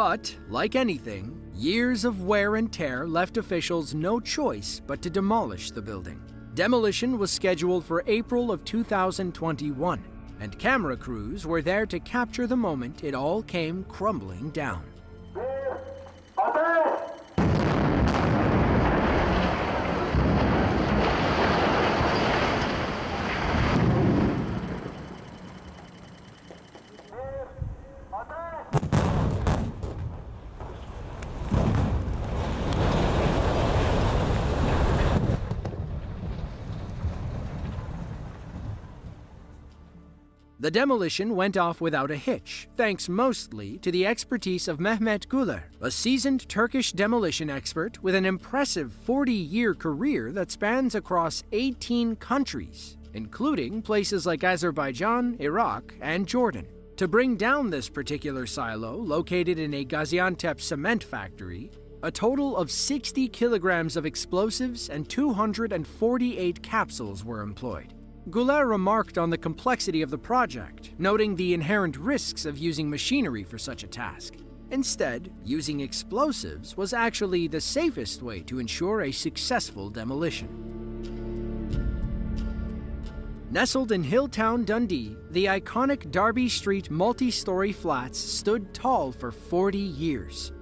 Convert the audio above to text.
But, like anything, years of wear and tear left officials no choice but to demolish the building. Demolition was scheduled for April of 2021, and camera crews were there to capture the moment it all came crumbling down. The demolition went off without a hitch, thanks mostly to the expertise of Mehmet Güler, a seasoned Turkish demolition expert with an impressive 40-year career that spans across 18 countries, including places like Azerbaijan, Iraq, and Jordan. To bring down this particular silo, located in a Gaziantep cement factory, a total of 60 kilograms of explosives and 248 capsules were employed. Güler remarked on the complexity of the project, noting the inherent risks of using machinery for such a task. Instead, using explosives was actually the safest way to ensure a successful demolition. Nestled in Hilltown, Dundee, the iconic Derby Street multi-story flats stood tall for 40 years.